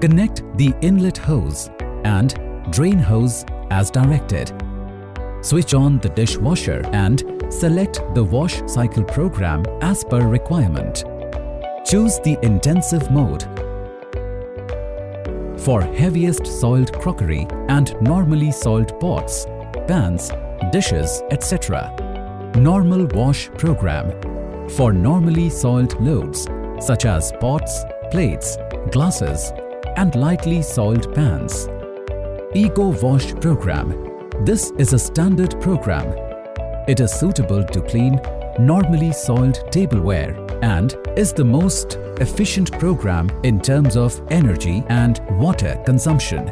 Connect the inlet hose and drain hose as directed. Switch on the dishwasher and select the wash cycle program as per requirement. Choose the intensive mode. For heaviest soiled crockery and normally soiled pots, pans, dishes, etc. Normal wash program. For normally soiled loads such as pots, plates, glasses and lightly soiled pans. Eco Wash Program. This is a standard program. It is suitable to clean normally soiled tableware and is the most efficient program in terms of energy and water consumption.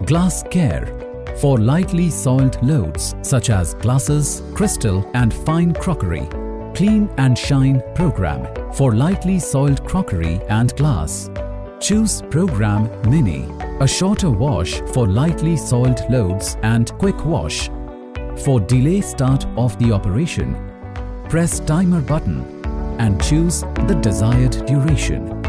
Glass Care. For lightly soiled loads such as glasses, crystal and fine crockery. Clean and Shine Program. For lightly soiled crockery and glass. Choose Program Mini. A shorter wash for lightly soiled loads and quick wash. For delay start of the operation, press timer button and choose the desired duration.